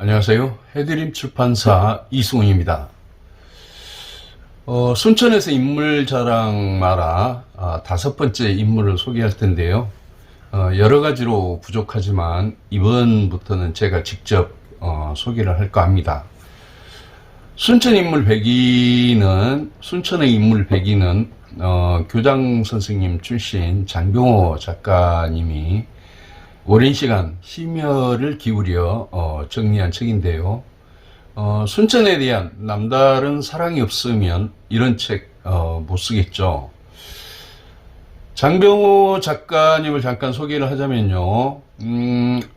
안녕하세요. 해드림 출판사 이승훈입니다. 순천에서 인물 자랑 마라 5번째 인물을 소개할 텐데요. 여러 가지로 부족하지만 이번부터는 제가 직접 소개를 할까 합니다. 순천의 인물 100위는 교장 선생님 출신 장병호 작가님이 오랜 시간 심혈을 기울여 정리한 책인데요. 순천에 대한 남다른 사랑이 없으면 이런 책 못 쓰겠죠. 장병호 작가님을 잠깐 소개를 하자면요.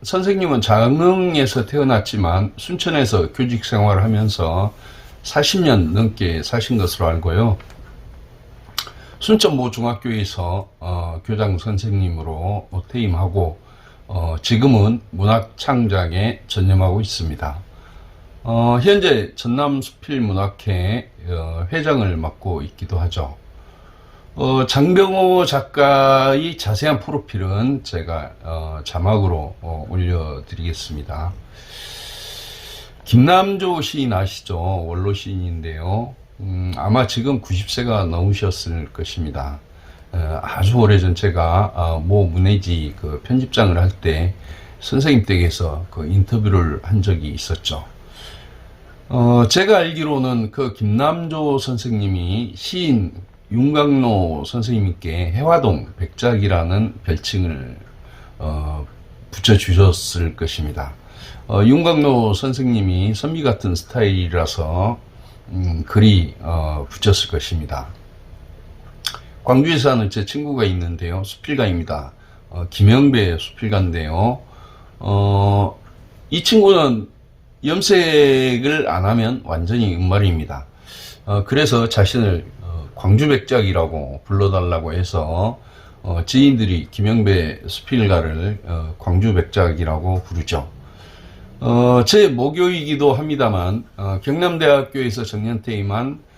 선생님은 장흥에서 태어났지만 순천에서 교직 생활을 하면서 40년 넘게 사신 것으로 알고요. 순천 모 중학교에서 교장 선생님으로 퇴임하고 지금은 문학 창작에 전념하고 있습니다. 현재 전남수필문학회 회장을 맡고 있기도 하죠. 장병호 작가의 자세한 프로필은 제가 자막으로 올려드리겠습니다. 김남조 시인 아시죠? 원로 시인인데요. 아마 지금 90세가 넘으셨을 것입니다. 아주 오래전 제가 모 문예지 그 편집장을 할 때 선생님 댁에서 그 인터뷰를 한 적이 있었죠. 제가 알기로는 그 김남조 선생님이 시인 윤광로 선생님께 해화동 백작이라는 별칭을 붙여주셨을 것입니다. 윤광로 선생님이 선비 같은 스타일이라서 글이 붙였을 것입니다. 광주에 사는 제 친구가 있는데요. 수필가입니다. 김영배 수필가인데요. 이 친구는 염색을 안 하면 완전히 은말입니다. 그래서 자신을 광주백작이라고 불러달라고 해서 지인들이 김영배 수필가를 광주백작이라고 부르죠. 제 모교이기도 합니다만 경남대학교에서 정년퇴임한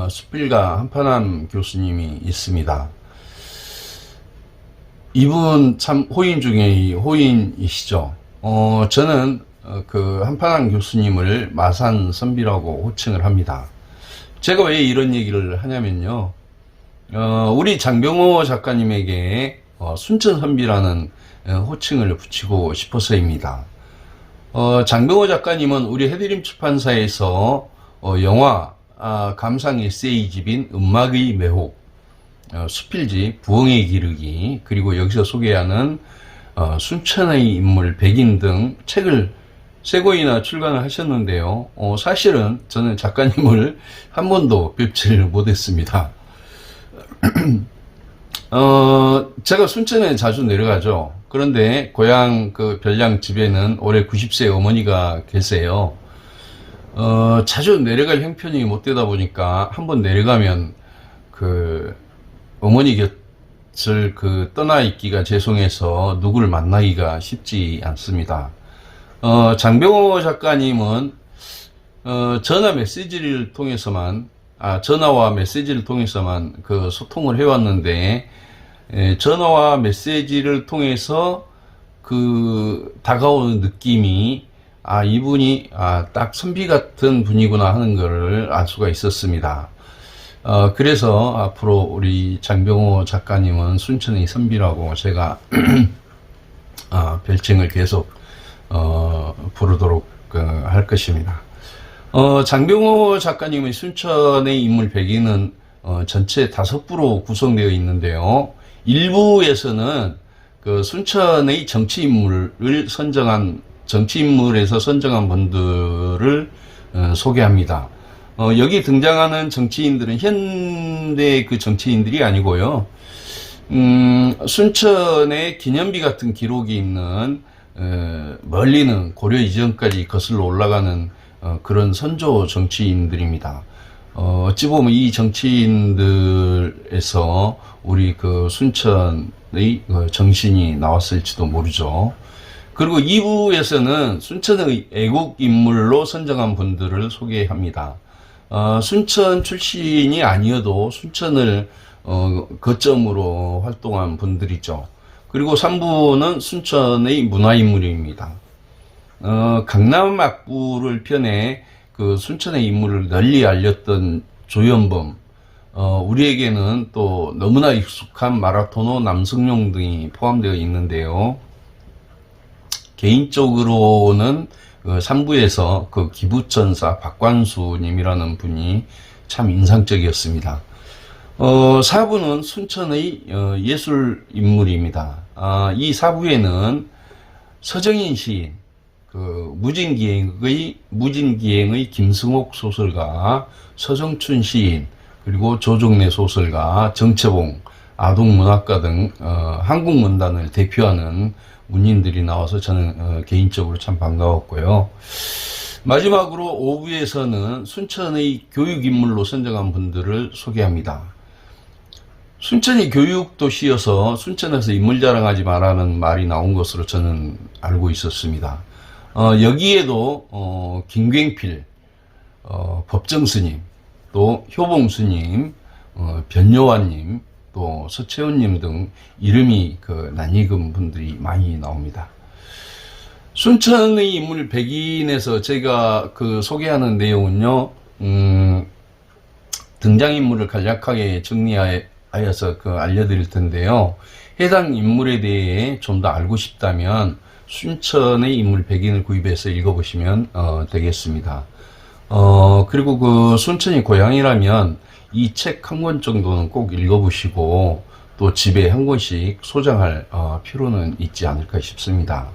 수필가 한판암 교수님이 있습니다. 이분 참 호인 중에 호인이시죠. 저는 그 한판암 교수님을 마산 선비라고 호칭을 합니다. 제가 왜 이런 얘기를 하냐면요. 우리 장병호 작가님에게 순천 선비라는 호칭을 붙이고 싶어서입니다. 장병호 작가님은 우리 해드림 출판사에서 영화 감상 에세이집인 음막의 매혹, 수필집 부엉이 기르기, 그리고 여기서 소개하는 순천의 인물 백인 등 책을 3권이나 출간을 하셨는데요. 사실은 저는 작가님을 한 번도 뵙지를 못했습니다. 제가 순천에 자주 내려가죠. 그런데 고향 그 별량 집에는 올해 90세 어머니가 계세요. 자주 내려갈 형편이 못 되다 보니까 한번 내려가면 그 어머니 곁을 떠나 있기가 죄송해서 누구를 만나기가 쉽지 않습니다. 장병호 작가님은 전화와 메시지를 통해서만 그 소통을 해왔는데, 전화와 메시지를 통해서 그 다가오는 느낌이 이분이 딱 선비 같은 분이구나 하는 것을 알 수가 있었습니다. 그래서 앞으로 우리 장병호 작가님은 순천의 선비라고 제가 별칭을 계속 부르도록 할 것입니다. 장병호 작가님의 순천의 인물 100위는 전체 5부로 구성되어 있는데요. 1부에서는 그 순천의 정치인물에서 선정한 분들을 소개합니다. 여기 등장하는 정치인들은 현대 그 정치인들이 아니고요. 순천에 기념비 같은 기록이 있는 멀리는 고려 이전까지 거슬러 올라가는 그런 선조 정치인들입니다. 어찌 보면 이 정치인들에서 우리 그 순천의 정신이 나왔을지도 모르죠. 그리고 2부에서는 순천의 애국 인물로 선정한 분들을 소개합니다. 순천 출신이 아니어도 순천을 거점으로 활동한 분들이죠. 그리고 3부는 순천의 문화인물입니다. 강남 악부를 편에 그 순천의 인물을 널리 알렸던 조현범, 우리에게는 또 너무나 익숙한 마라토너 남성용 등이 포함되어 있는데요. 개인적으로는 3부에서 그 기부천사 박관수님이라는 분이 참 인상적이었습니다. 4부는 순천의 예술 인물입니다. 이 4부에는 서정인 시인, 무진기행의 김승옥 소설가, 서정춘 시인, 그리고 조정래 소설가, 정채봉, 아동문학가 등 한국문단을 대표하는 문인들이 나와서 저는 개인적으로 참 반가웠고요. 마지막으로 5부에서는 순천의 교육인물로 선정한 분들을 소개합니다. 순천이 교육도시여서 순천에서 인물 자랑하지 말라는 말이 나온 것으로 저는 알고 있었습니다. 여기에도 김굉필, 법정스님, 또 효봉스님, 변요한님, 또 서채훈님 등 이름이 낯익은 분들이 많이 나옵니다. 순천의 인물 100인에서 제가 소개하는 내용은요, 등장인물을 간략하게 정리하여서 알려드릴 텐데요. 해당 인물에 대해 좀 더 알고 싶다면 순천의 인물 100인을 구입해서 읽어보시면 되겠습니다. 그리고 순천이 고향이라면 이 책 한 권 정도는 꼭 읽어보시고 또 집에 한 권씩 소장할 필요는 있지 않을까 싶습니다.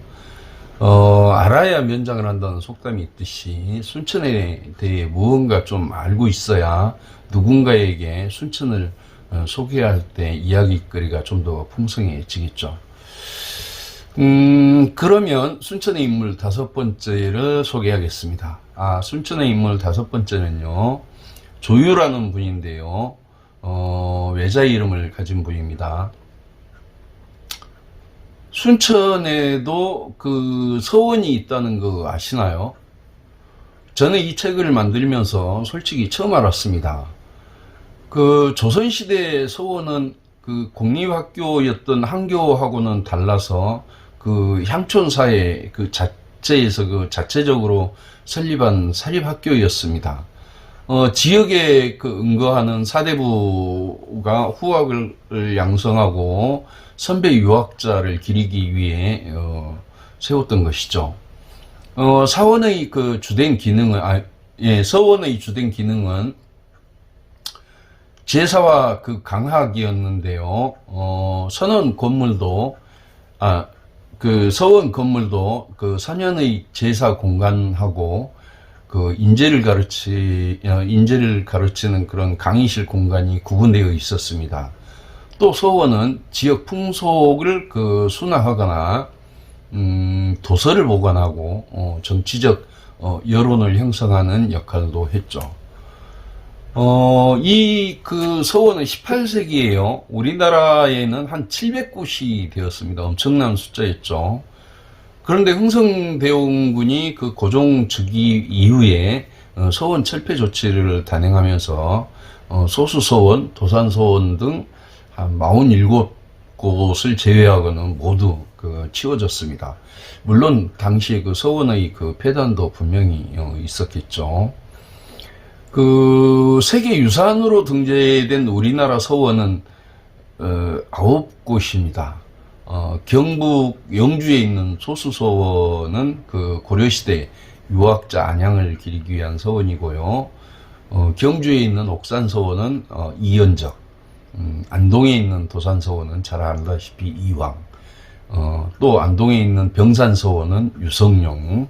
알아야 면장을 한다는 속담이 있듯이 순천에 대해 무언가 좀 알고 있어야 누군가에게 순천을 소개할 때 이야기거리가 좀 더 풍성해지겠죠. 그러면 순천의 인물 5번째를 소개하겠습니다. 순천의 인물 5번째는요, 조유라는 분인데요, 외자 이름을 가진 분입니다. 순천에도 서원이 있다는 거 아시나요? 저는 이 책을 만들면서 솔직히 처음 알았습니다. 조선시대 서원은 공립학교였던 한교하고는 달라서 향촌사회 자체에서 자체적으로 설립한 사립학교였습니다. 지역에 응거하는 사대부가 후학을 양성하고 선배 유학자를 기리기 위해 세웠던 것이죠. 서원의 주된 기능은 제사와 강학이었는데요. 서원 건물도 선현의 제사 공간하고 인재를 가르치는 그런 강의실 공간이 구분되어 있었습니다. 또 서원은 지역 풍속을 순화하거나 도서를 보관하고 정치적 여론을 형성하는 역할도 했죠. 서원은 18세기에요. 우리나라에는 한 700곳이 되었습니다. 엄청난 숫자였죠. 그런데 흥성대원군이 고종 즉위 이후에 서원 철폐 조치를 단행하면서 소수서원, 도산서원 등 한 47곳을 제외하고는 모두 치워졌습니다. 물론 당시에 서원의 폐단도 분명히 있었겠죠. 세계유산으로 등재된 우리나라 서원은 9곳입니다. 경북 영주에 있는 소수서원은 고려시대 유학자 안양을 기리기 위한 서원이고요. 경주에 있는 옥산서원은 이연적, 안동에 있는 도산서원은 잘 알다시피 이왕, 또 안동에 있는 병산서원은 유성룡,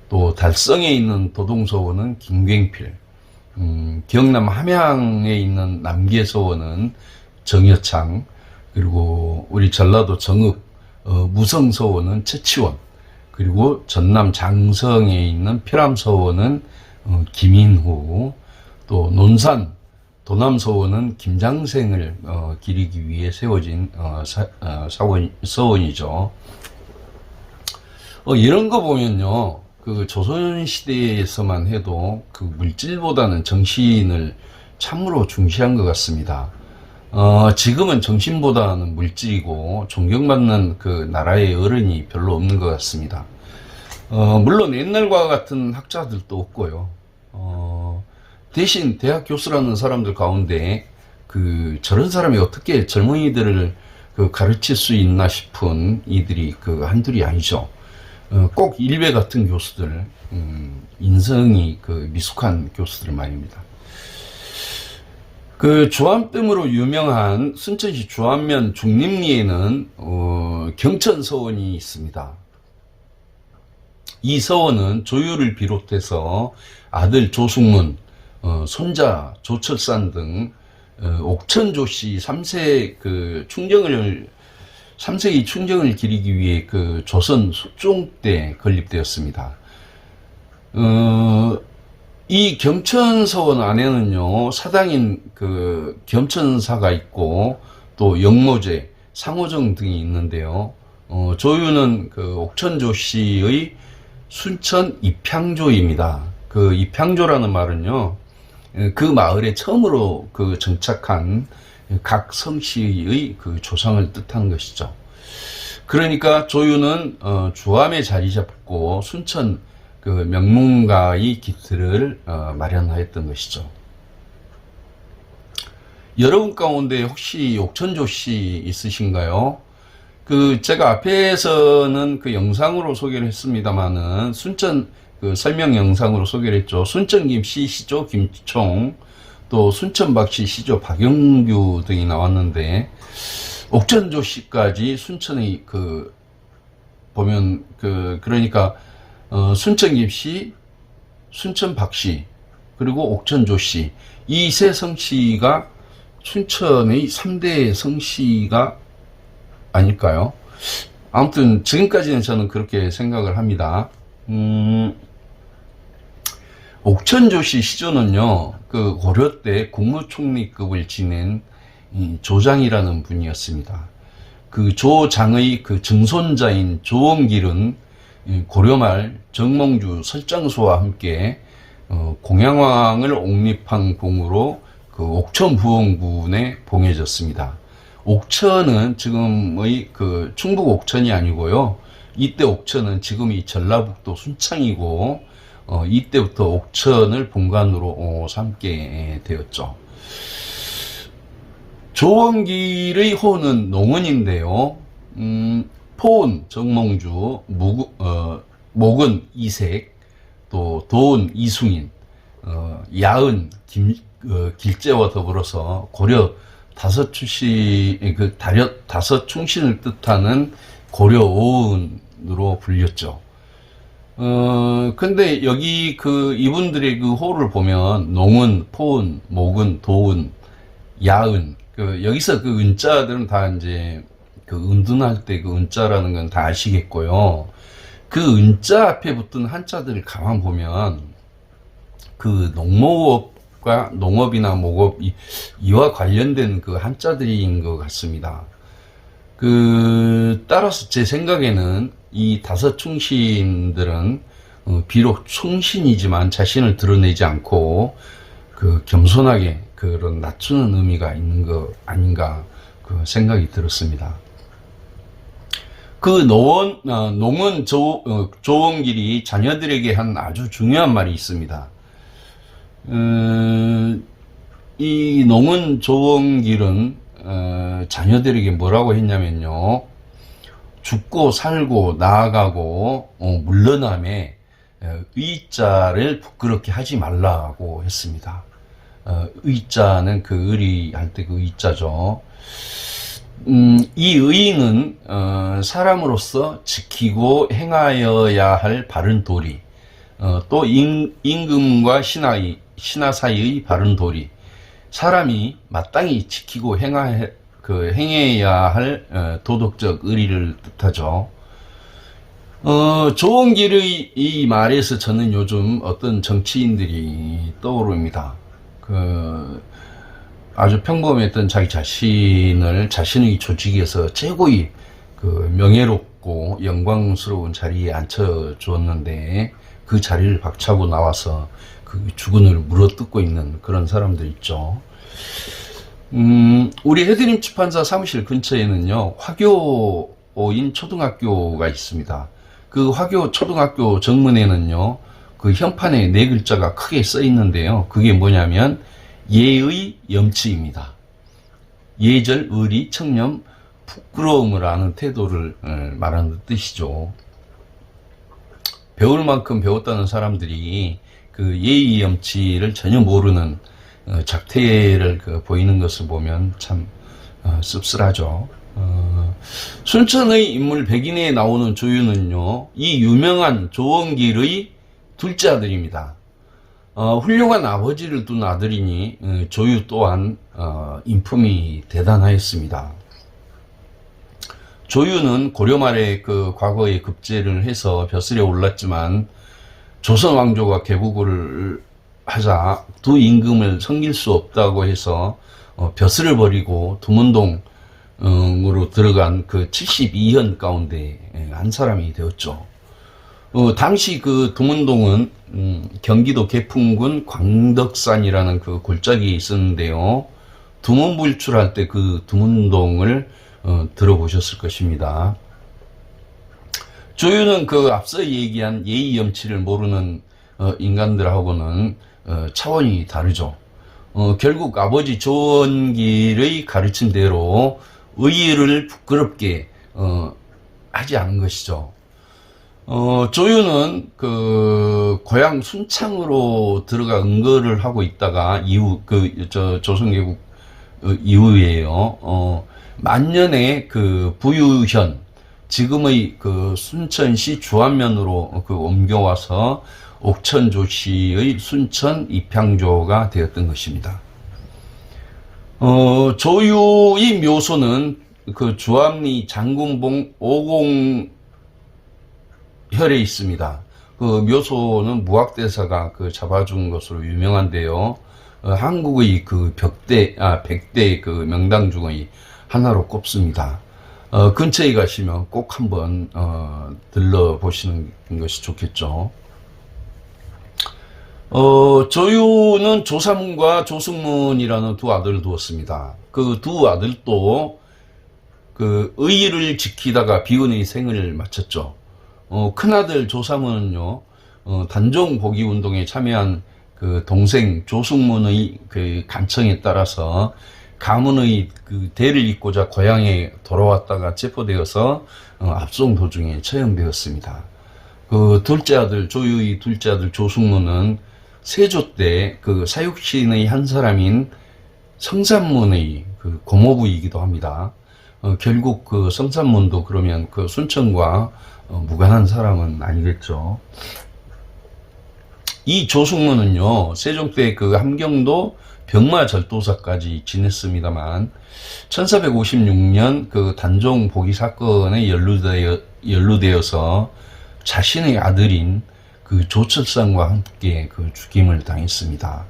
또 달성에 있는 도동서원은 김굉필, 경남 함양에 있는 남계서원은 정여창, 그리고 우리 전라도 정읍 무성서원은 최치원, 그리고 전남 장성에 있는 피람서원은 김인후, 또 논산 도남서원은 김장생을 기리기 위해 세워진 서원이죠. 이런 거 보면요, 조선시대에서만 해도 물질보다는 정신을 참으로 중시한 것 같습니다. 지금은 정신보다는 물질이고 존경받는 나라의 어른이 별로 없는 것 같습니다. 물론 옛날과 같은 학자들도 없고요. 대신 대학 교수라는 사람들 가운데 저런 사람이 어떻게 젊은이들을 가르칠 수 있나 싶은 이들이 한둘이 아니죠. 꼭 일베 같은 교수들, 인성이 미숙한 교수들 말입니다. 주암댐으로 유명한 순천시 주암면 중림리에는 경천서원이 있습니다. 이 서원은 조유를 비롯해서 아들 조숙문, 손자 조철산 등 옥천조씨 3세기 충정을 기리기 위해 조선 숙종 때 건립되었습니다. 이 경천서원 안에는요, 사당인 겸천사가 있고, 또 영모제, 상호정 등이 있는데요. 조유는 옥천조씨의 순천 입향조입니다. 입향조라는 말은요, 그 마을에 처음으로 정착한 각 성씨의 조상을 뜻하는 것이죠. 그러니까 조유는 주암에 자리 잡고 순천 명문가의 기틀을 마련하였던 것이죠. 여러분 가운데 혹시 옥천조씨 있으신가요? 제가 앞에서는 영상으로 소개를 했습니다만은 순천 설명 영상으로 소개를 했죠. 순천김씨 시조 김총, 또 순천박씨 시조 박영규 등이 나왔는데, 옥천조씨까지 순천의 보면 그러니까 순천김씨, 순천박씨, 그리고 옥천조씨, 이 세 성씨가 순천의 3대 성씨가 아닐까요? 아무튼 지금까지는 저는 그렇게 생각을 합니다. 옥천조씨 시조는요, 고려 때 국무총리급을 지낸 조장이라는 분이었습니다. 조장의 증손자인 조원길은 고려 말 정몽주 설장수와 함께 공양왕을 옹립한 공으로 옥천부원군에 봉해졌습니다. 옥천은 지금의 충북 옥천이 아니고요. 이때 옥천은 지금이 전라북도 순창이고, 이때부터 옥천을 본관으로 삼게 되었죠. 조원길의 호는 농은인데요. 포은 정몽주, 목은 이색, 또 도은 이숭인, 야은 길재와 더불어서 고려 다섯 충신을 뜻하는 고려 오은으로 불렸죠. 근데 여기 이분들의 호를 보면 농은, 포은, 목은, 도은, 야은, 여기서 은자들은 다 이제 은둔할 때 은자라는 건 다 아시겠고요. 은자 앞에 붙은 한자들을 가만 보면 농목업과 농업이나 목업 이와 관련된 한자들인 것 같습니다. 따라서 제 생각에는 이 다섯 충신들은 비록 충신이지만 자신을 드러내지 않고 겸손하게 그런 낮추는 의미가 있는 거 아닌가 생각이 들었습니다. 농은 조원길이 자녀들에게 한 아주 중요한 말이 있습니다. 이 농은 조원길은 자녀들에게 뭐라고 했냐면요, 죽고 살고 나아가고 물러남에 의자를 부끄럽게 하지 말라고 했습니다. 의자는 의리할 때 의자죠. 이 의는 사람으로서 지키고 행하여야 할 바른 도리, 또 임금과 신하 사이의 바른 도리, 사람이 마땅히 지키고 행해야 할 도덕적 의리를 뜻하죠. 조원길의 이 말에서 저는 요즘 어떤 정치인들이 떠오릅니다. 아주 평범했던 자기 자신의 조직에서 최고의 명예롭고 영광스러운 자리에 앉혀주었는데, 그 자리를 박차고 나와서 주군을 물어뜯고 있는 그런 사람들 있죠. 우리 해드림 출판사 사무실 근처에는요, 화교인 초등학교가 있습니다. 그 화교 초등학교 정문에는요, 그 현판에 네 글자가 크게 써 있는데요. 그게 뭐냐면 예의 염치입니다. 예절, 의리, 청렴, 부끄러움을 아는 태도를 말하는 뜻이죠. 배울 만큼 배웠다는 사람들이 그 예의 염치를 전혀 모르는 작태를 보이는 것을 보면 참 씁쓸하죠. 순천의 인물 백인에 나오는 조유는요, 이 유명한 조원길의 둘째 아들입니다. 훌륭한 아버지를 둔 아들이니 조유 또한 인품이 대단하였습니다. 조유는 고려 말에 그 과거에 급제를 해서 벼슬에 올랐지만 조선 왕조가 개국을 하자 두 임금을 섬길 수 없다고 해서 벼슬을 버리고 두문동으로 들어간 그 72현 가운데 한 사람이 되었죠. 당시 그 두문동은 경기도 개풍군 광덕산이라는 그 골짜기에 있었는데요. 두문불출할 때 그 두문동을 들어보셨을 것입니다. 조유는 그 앞서 얘기한 예의 염치를 모르는 인간들하고는 차원이 다르죠. 결국 아버지 조원길의 가르침대로 의의를 부끄럽게 하지 않은 것이죠. 조유는 그 고향 순창으로 들어가 은거를 하고 있다가 이후 조선개국 이후에요. 만년에 그 부유현, 지금의 그 순천시 주안면으로 옮겨와서 옥천조씨의 순천 입향조가 되었던 것입니다. 조유의 묘소는 그 주암리 장군봉 50혈에 있습니다. 그 묘소는 무학대사가 잡아준 것으로 유명한데요. 한국의 그 백대 그 명당 중의 하나로 꼽습니다. 근처에 가시면 꼭 한번 들러보시는 것이 좋겠죠. 조유는 조삼문과 조승문이라는 두 아들을 두었습니다. 그 두 아들도 그 의의를 지키다가 비운의 생을 마쳤죠. 큰아들 조삼문은요, 단종 복위 운동에 참여한 그 동생 조승문의 그 간청에 따라서 가문의 그 대를 잇고자 고향에 돌아왔다가 체포되어서 압송 도중에 처형되었습니다. 그 둘째 아들 조유의 둘째 아들 조승문은 세조 때 그 사육신의 한 사람인 성산문의 그 고모부이기도 합니다. 결국 그 성산문도 그러면 그 순천과 무관한 사람은 아니겠죠. 이 조승문은요, 세종 때 그 함경도 병마절도사까지 지냈습니다만 1456년 그 단종 복위 사건에 연루되어서 자신의 아들인 그 조철상과 함께 그 죽임을 당했습니다.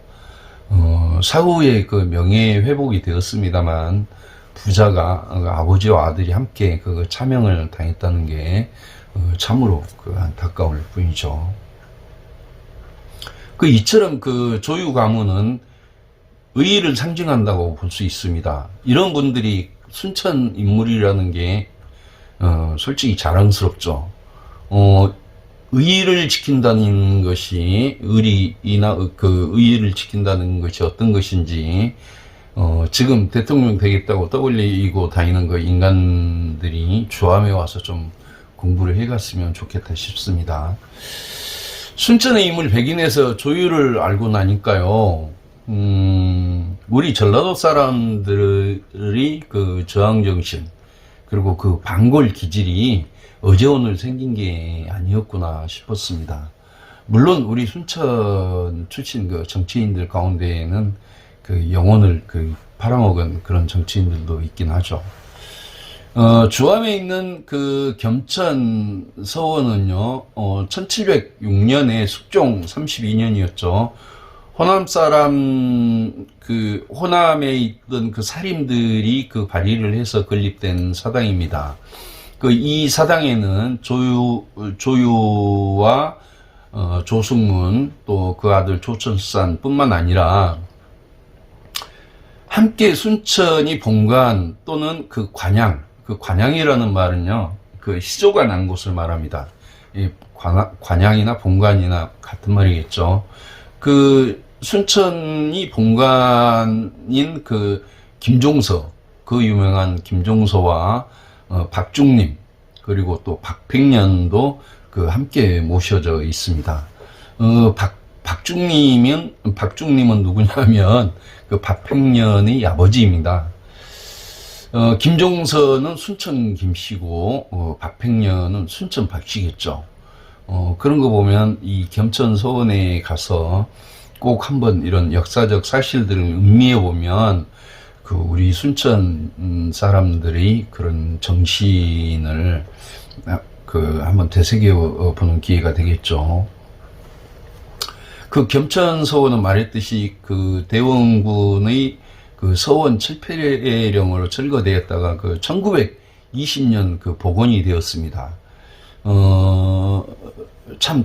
사후에 그 명예 회복이 되었습니다만 부자가 아버지와 아들이 함께 그 차명을 당했다는 게 참으로 그 안타까울 뿐이죠. 그 이처럼 그 조유 가문은 의의를 상징한다고 볼 수 있습니다. 이런 분들이 순천 인물이라는 게 솔직히 자랑스럽죠. 의의를 지킨다는 것이 의리나 그 의의를 지킨다는 것이 어떤 것인지 지금 대통령 되겠다고 떠올리고 다니는 그 인간들이 주암에 와서 좀 공부를 해갔으면 좋겠다 싶습니다. 순천의 인물 백인에서 조유를 알고 나니까요, 우리 전라도 사람들이 그 저항정신, 그리고 그 반골 기질이 어제 오늘 생긴 게 아니었구나 싶었습니다. 물론 우리 순천 출신 그 정치인들 가운데에는 그 영혼을 그 팔아먹은 그런 정치인들도 있긴 하죠. 주암에 있는 그 겸천 서원은요, 1706년에 숙종 32년이었죠. 호남 사람, 그, 호남에 있던 그 살인들이 그 발의를 해서 건립된 사당입니다. 그, 이 사당에는 조유와, 조승문, 또 그 아들 조철산 뿐만 아니라, 함께 순천이 본관 또는 그 관양, 그 관양이라는 말은요, 그 시조가 난 곳을 말합니다. 이 관양이나 본관이나 같은 말이겠죠. 그 순천이 본관인 그 김종서, 그 유명한 김종서와 박중림, 그리고 또 박팽년도 그 함께 모셔져 있습니다. 박중림은 누구냐면 그 박팽년의 아버지입니다. 김종서는 순천 김씨고, 박팽년은 순천 박씨겠죠. 그런 거 보면 이 겸천서원에 가서 꼭 한번 이런 역사적 사실들을 음미해 보면 그 우리 순천 사람들의 그런 정신을 그 한번 되새겨 보는 기회가 되겠죠. 그 겸천서원은 말했듯이 그 대원군의 그 서원 칠패령으로 철거되었다가 그 1920년 그 복원이 되었습니다. 참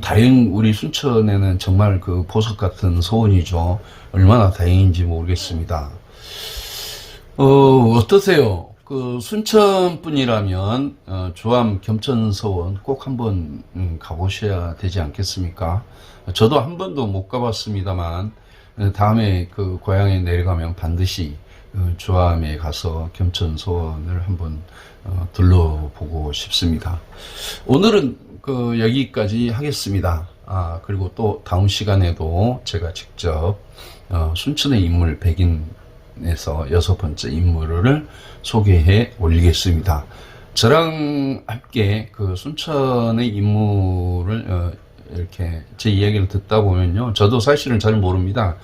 우리 순천에는 정말 그 보석 같은 서원이죠. 얼마나 다행인지 모르겠습니다. 어떠세요? 그 순천 분이라면 주암 겸천서원 꼭 한번 가보셔야 되지 않겠습니까? 저도 한 번도 못 가봤습니다만 다음에 그 고향에 내려가면 반드시 주암에 가서 겸천서원을 한번 둘러보고 싶습니다. 오늘은 그 여기까지 하겠습니다. 그리고 또 다음 시간에도 제가 직접 순천의 인물 백인에서 6번째 인물을 소개해 올리겠습니다. 저랑 함께 그 순천의 인물을 이렇게 제 이야기를 듣다 보면요, 저도 사실은 잘 모릅니다.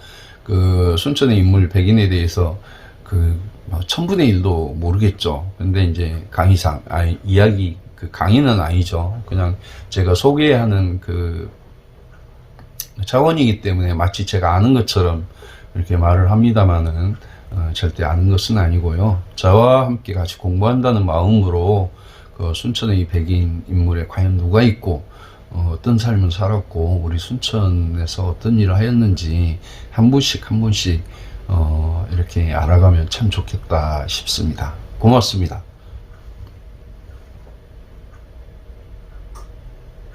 그 순천의 인물 백인에 대해서 그 1000분의 1도 모르겠죠. 근데 이제 강의상 이야기 그 강의는 아니죠. 그냥 제가 소개하는 그 차원이기 때문에 마치 제가 아는 것처럼 이렇게 말을 합니다만은 절대 아는 것은 아니고요. 저와 함께 같이 공부한다는 마음으로 그 순천의 백인 인물에 과연 누가 있고 어떤 삶을 살았고 우리 순천에서 어떤 일을 하였는지 한 분씩 이렇게 알아가면 참 좋겠다 싶습니다. 고맙습니다.